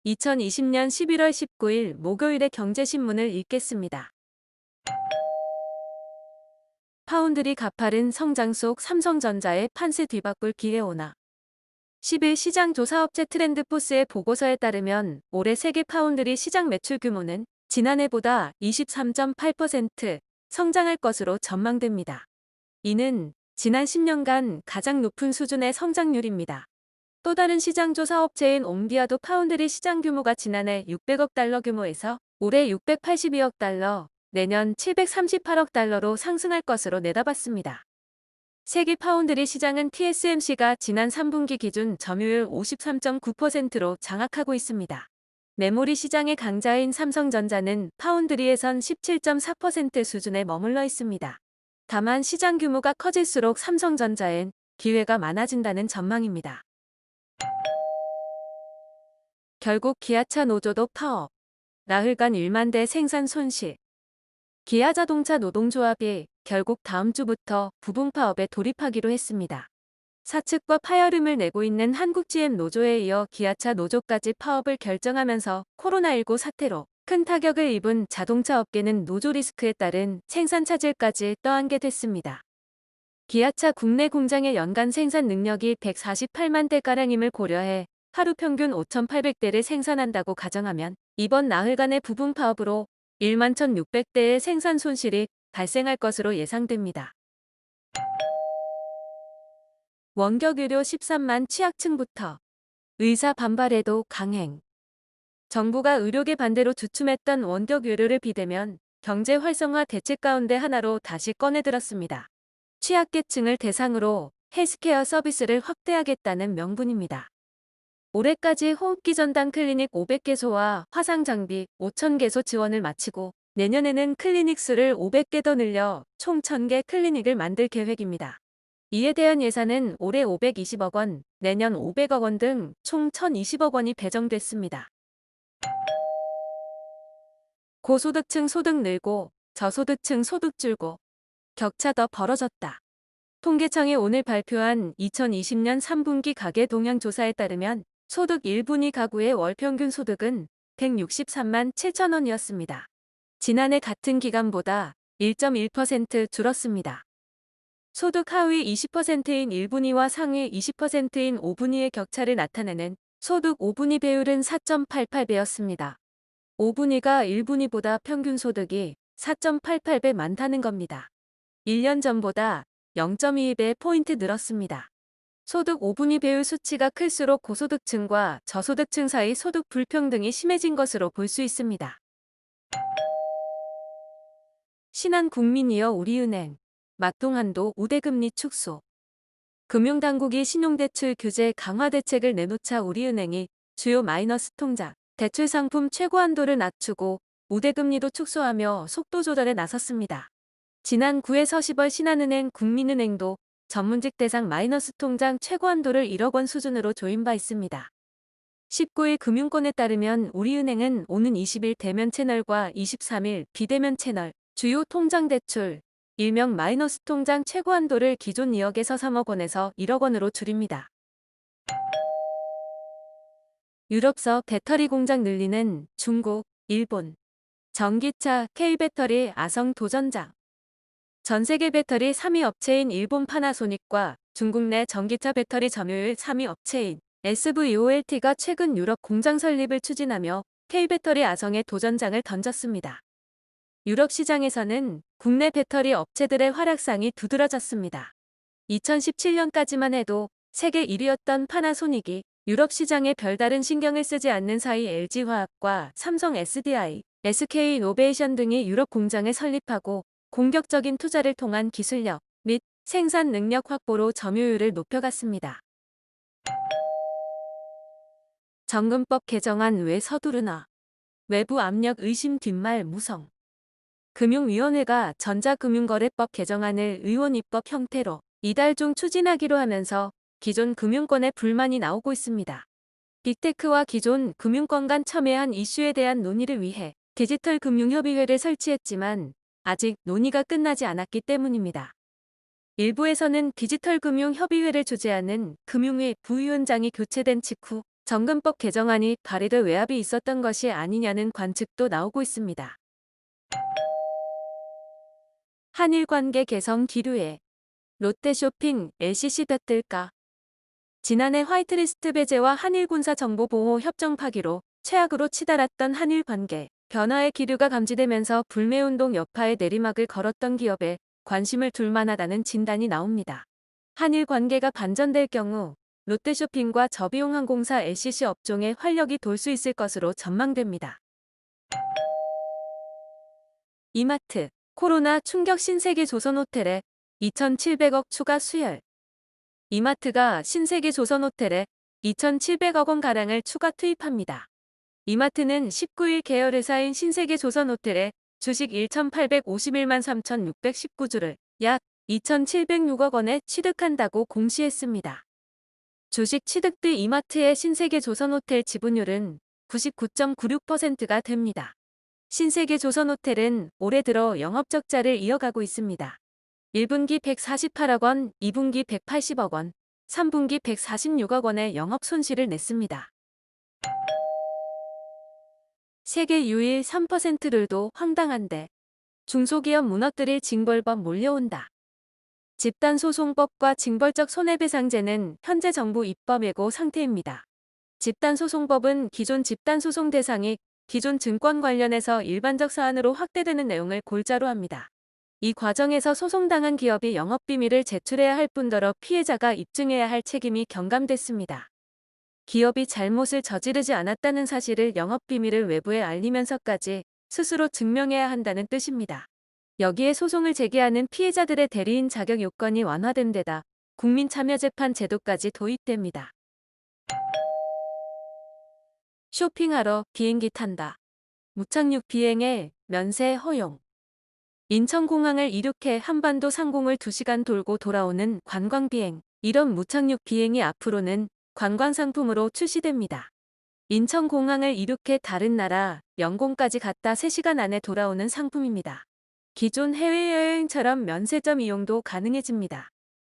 2020년 11월 19일 목요일의 경제신문을 읽겠습니다. 파운드리 가파른 성장 속 삼성전자의 판세 뒤바꿀 기회 오나. 10일 시장조사업체 트렌드포스의 보고서에 따르면 올해 세계 파운드리 시장 매출 규모는 지난해보다 23.8% 성장할 것으로 전망됩니다. 이는 지난 10년간 가장 높은 수준의 성장률입니다. 또 다른 시장조사 업체인 옴디아도 파운드리 시장 규모가 지난해 600억 달러 규모에서 올해 682억 달러, 내년 738억 달러로 상승할 것으로 내다봤습니다. 세계 파운드리 시장은 TSMC가 지난 3분기 기준 점유율 53.9%로 장악하고 있습니다. 메모리 시장의 강자인 삼성전자는 파운드리에선 17.4% 수준에 머물러 있습니다. 다만 시장 규모가 커질수록 삼성전자엔 기회가 많아진다는 전망입니다. 결국 기아차 노조도 파업. 나흘간 1만 대 생산 손실. 기아자동차 노동조합이 결국 다음 주부터 부분 파업에 돌입하기로 했습니다. 사측과 파열음을 내고 있는 한국 GM 노조에 이어 기아차 노조까지 파업을 결정하면서 코로나19 사태로 큰 타격을 입은 자동차 업계는 노조 리스크에 따른 생산 차질까지 떠안게 됐습니다. 기아차 국내 공장의 연간 생산 능력이 148만 대가량임을 고려해 하루 평균 5,800대를 생산한다고 가정하면 이번 나흘간의 부분 파업으로 1만 1,600대의 생산 손실이 발생할 것으로 예상됩니다. 원격 의료 13만 취약층부터 의사 반발에도 강행. 정부가 의료계 반대로 주춤했던 원격 의료를 비대면 경제 활성화 대책 가운데 하나로 다시 꺼내들었습니다. 취약계층을 대상으로 헬스케어 서비스를 확대하겠다는 명분입니다. 올해까지 호흡기 전담 클리닉 500개소와 화상 장비 5,000개소 지원을 마치고 내년에는 클리닉 수를 500개 더 늘려 총 1,000개 클리닉을 만들 계획입니다. 이에 대한 예산은 올해 520억 원, 내년 500억 원 등 총 1,020억 원이 배정됐습니다. 고소득층 소득 늘고 저소득층 소득 줄고 격차 더 벌어졌다. 통계청이 오늘 발표한 2020년 3분기 가계 동향 조사에 따르면 소득 1분위 가구의 월 평균 소득은 163만 7천 원이었습니다. 지난해 같은 기간보다 1.1% 줄었습니다. 소득 하위 20%인 1분위와 상위 20%인 5분위의 격차를 나타내는 소득 5분위 배율은 4.88배였습니다. 5분위가 1분위보다 평균 소득이 4.88배 많다는 겁니다. 1년 전보다 0.22배 포인트 늘었습니다. 소득 5분위 배율 수치가 클수록 고소득층과 저소득층 사이 소득 불평등이 심해진 것으로 볼 수 있습니다. 신한국민이어 우리은행, 막동한도 우대금리 축소. 금융당국이 신용대출 규제 강화 대책을 내놓자 우리은행이 주요 마이너스 통장, 대출 상품 최고 한도를 낮추고 우대금리도 축소하며 속도 조절에 나섰습니다. 지난 9에서 10월 신한은행, 국민은행도 전문직 대상 마이너스 통장 최고 한도를 1억 원 수준으로 조인 바 있습니다. 19일 금융권에 따르면 우리은행은 오는 20일 대면 채널과 23일 비대면 채널, 주요 통장 대출, 일명 마이너스 통장 최고 한도를 기존 2억에서 3억 원에서 1억 원으로 줄입니다. 유럽서 배터리 공장 늘리는 중국, 일본. 전기차 K배터리 아성 도전장. 전 세계 배터리 3위 업체인 일본 파나소닉과 중국 내 전기차 배터리 점유율 3위 업체인 SVOLT가 최근 유럽 공장 설립을 추진하며 K배터리 아성에 도전장을 던졌습니다. 유럽 시장에서는 국내 배터리 업체들의 활약상이 두드러졌습니다. 2017년까지만 해도 세계 1위였던 파나소닉이 유럽 시장에 별다른 신경을 쓰지 않는 사이 LG화학과 삼성 SDI, SK이노베이션 등이 유럽 공장을 설립하고 공격적인 투자를 통한 기술력 및 생산 능력 확보로 점유율을 높여갔습니다. 정금법 개정안 왜 서두르나. 외부 압력 의심 뒷말 무성. 금융위원회가 전자금융거래법 개정안을 의원 입법 형태로 이달 중 추진하기로 하면서 기존 금융권에 불만이 나오고 있습니다. 빅테크와 기존 금융권 간 첨예한 이슈에 대한 논의를 위해 디지털 금융협의회를 설치했지만 아직 논의가 끝나지 않았기 때문입니다. 일부에서는 디지털 금융협의회를 주재하는 금융위 부위원장이 교체된 직후 정금법 개정안이 발의될 외압이 있었던 것이 아니냐는 관측도 나오고 있습니다. 한일 관계 개선 기류에 롯데쇼핑, LCC 볕들까. 지난해 화이트리스트 배제와 한일 군사 정보 보호 협정 파기로 최악으로 치달았던 한일 관계 변화의 기류가 감지되면서 불매운동 여파에 내리막을 걸었던 기업에 관심을 둘 만하다는 진단이 나옵니다. 한일 관계가 반전될 경우 롯데쇼핑과 저비용항공사 LCC 업종에 활력이 돌 수 있을 것으로 전망됩니다. 이마트, 코로나 충격 신세계 조선호텔에 2,700억 추가 수혈. 이마트가 신세계 조선호텔에 2,700억 원가량을 추가 투입합니다. 이마트는 19일 계열회사인 신세계 조선호텔에 주식 1,851만 3,619주를 약 2,706억 원에 취득한다고 공시했습니다. 주식 취득 뒤 이마트의 신세계 조선호텔 지분율은 99.96%가 됩니다. 신세계 조선호텔은 올해 들어 영업적자를 이어가고 있습니다. 1분기 148억 원, 2분기 180억 원, 3분기 146억 원의 영업 손실을 냈습니다. 세계 유일 3% 룰도 황당한데 중소기업 무너뜨릴 징벌법 몰려온다. 집단소송법과 징벌적 손해배상제는 현재 정부 입법 예고 상태입니다. 집단소송법은 기존 집단소송 대상이 기존 증권 관련해서 일반적 사안으로 확대되는 내용을 골자로 합니다. 이 과정에서 소송당한 기업이 영업비밀을 제출해야 할 뿐더러 피해자가 입증해야 할 책임이 경감됐습니다. 기업이 잘못을 저지르지 않았다는 사실을 영업비밀을 외부에 알리면서까지 스스로 증명해야 한다는 뜻입니다. 여기에 소송을 제기하는 피해자들의 대리인 자격 요건이 완화된 데다 국민참여재판 제도까지 도입됩니다. 쇼핑하러 비행기 탄다. 무착륙 비행에 면세 허용. 인천공항을 이륙해 한반도 상공을 2시간 돌고 돌아오는 관광비행. 이런 무착륙 비행이 앞으로는 관광상품으로 출시됩니다. 인천공항을 이륙해 다른 나라, 영공까지 갔다 3시간 안에 돌아오는 상품입니다. 기존 해외여행처럼 면세점 이용도 가능해집니다.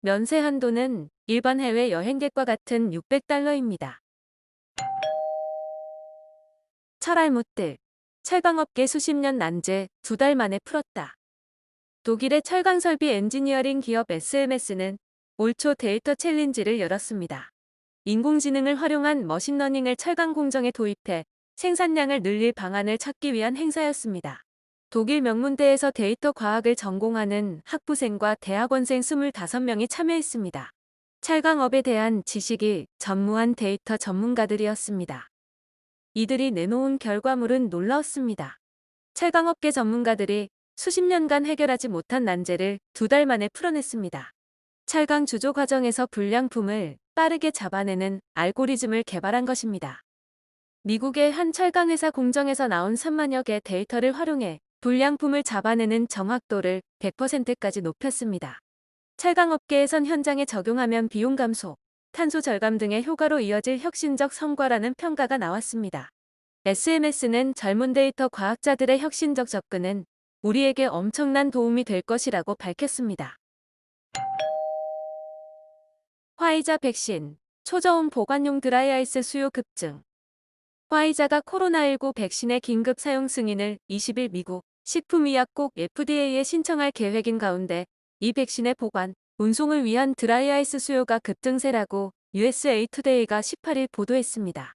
면세 한도는 일반 해외 여행객과 같은 $600입니다. 철알못들. 철강업계 수십 년 난제 2달 만에 풀었다. 독일의 철강설비 엔지니어링 기업 SMS는 올 초 데이터 챌린지를 열었습니다. 인공지능을 활용한 머신러닝을 철강 공정에 도입해 생산량을 늘릴 방안을 찾기 위한 행사였습니다. 독일 명문대에서 데이터 과학을 전공하는 학부생과 대학원생 25명이 참여했습니다. 철강업에 대한 지식이 전무한 데이터 전문가들이었습니다. 이들이 내놓은 결과물은 놀라웠습니다. 철강업계 전문가들이 수십 년간 해결하지 못한 난제를 2달 만에 풀어냈습니다. 철강 주조 과정에서 불량품을 빠르게 잡아내는 알고리즘을 개발한 것입니다. 미국의 한 철강회사 공정에서 나온 3만여 개 데이터를 활용해 불량품을 잡아내는 정확도를 100%까지 높였습니다. 철강업계에선 현장에 적용하면 비용 감소, 탄소 절감 등의 효과로 이어질 혁신적 성과라는 평가가 나왔습니다. SMS는 젊은 데이터 과학자들의 혁신적 접근은 우리에게 엄청난 도움이 될 것이라고 밝혔습니다. 화이자 백신, 초저온 보관용 드라이아이스 수요 급증. 화이자가 코로나19 백신의 긴급 사용 승인을 20일 미국 식품의약국 FDA에 신청할 계획인 가운데 이 백신의 보관, 운송을 위한 드라이아이스 수요가 급증세라고 USA 투데이가 18일 보도했습니다.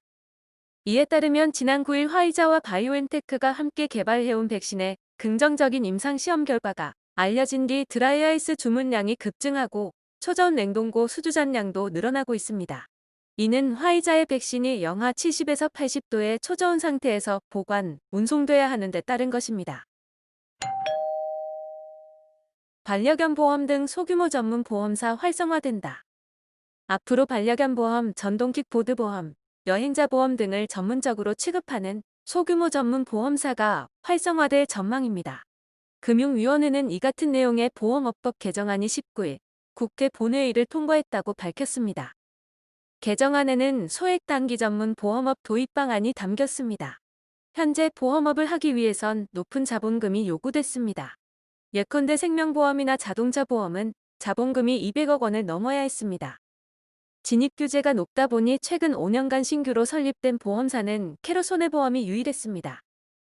이에 따르면 지난 9일 화이자와 바이오엔테크가 함께 개발해온 백신의 긍정적인 임상시험 결과가 알려진 뒤 드라이아이스 주문량이 급증하고 초저온 냉동고 수주잔량도 늘어나고 있습니다. 이는 화이자의 백신이 영하 70에서 80도의 초저온 상태에서 보관, 운송돼야 하는 데 따른 것입니다. 반려견 보험 등 소규모 전문 보험사 활성화된다. 앞으로 반려견 보험, 전동킥 보드 보험, 여행자 보험 등을 전문적으로 취급하는 소규모 전문 보험사가 활성화될 전망입니다. 금융위원회는 이 같은 내용의 보험업법 개정안이 19일 국회 본회의를 통과했다고 밝혔습니다. 개정안에는 소액 단기 전문 보험업 도입 방안이 담겼습니다. 현재 보험업을 하기 위해선 높은 자본금이 요구됐습니다. 예컨대 생명보험이나 자동차 보험은 자본금이 200억 원을 넘어야 했습니다. 진입 규제가 높다 보니 최근 5년간 신규로 설립된 보험사는 캐로 손해보험이 유일했습니다.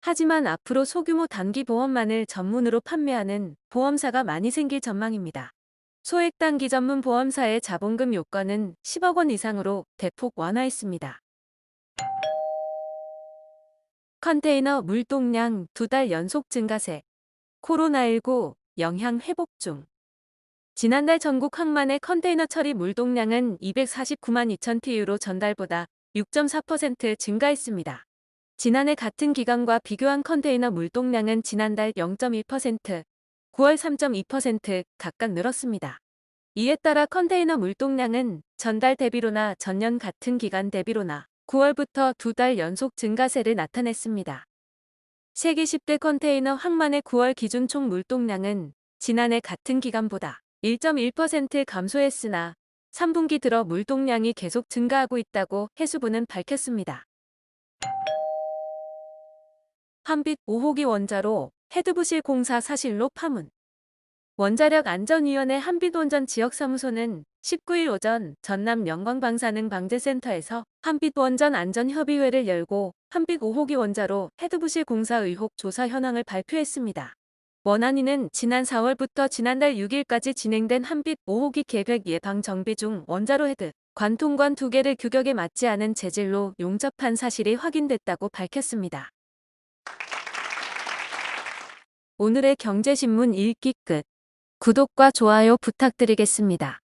하지만 앞으로 소규모 단기 보험만을 전문으로 판매하는 보험사가 많이 생길 전망입니다. 소액 단기 전문 보험사의 자본금 요건은 10억 원 이상으로 대폭 완화했습니다. 컨테이너 물동량 2달 연속 증가세. 코로나19 영향 회복 중. 지난달 전국 항만의 컨테이너 처리 물동량은 249만 2천 TU로 전달보다 6.4% 증가했습니다. 지난해 같은 기간과 비교한 컨테이너 물동량은 지난달 0.1%, 9월 3.2% 각각 늘었습니다. 이에 따라 컨테이너 물동량은 전달 대비로나 전년 같은 기간 대비로나 9월부터 2달 연속 증가세를 나타냈습니다. 세계 10대 컨테이너 항만의 9월 기준 총 물동량은 지난해 같은 기간보다 1.1% 감소했으나 3분기 들어 물동량이 계속 증가하고 있다고 해수부는 밝혔습니다. 한빛 5호기 원자로 헤드부실 공사 사실로 파문. 원자력안전위원회 한빛원전 지역사무소는 19일 오전 전남 영광방사능방재센터에서 한빛원전 안전협의회를 열고 한빛 5호기 원자로 헤드부실 공사 의혹 조사 현황을 발표했습니다. 원안위는 지난 4월부터 지난달 6일까지 진행된 한빛 5호기 계획 예방 정비 중 원자로 헤드, 관통관 2개를 규격에 맞지 않은 재질로 용접한 사실이 확인됐다고 밝혔습니다. 오늘의 경제신문 읽기 끝. 구독과 좋아요 부탁드리겠습니다.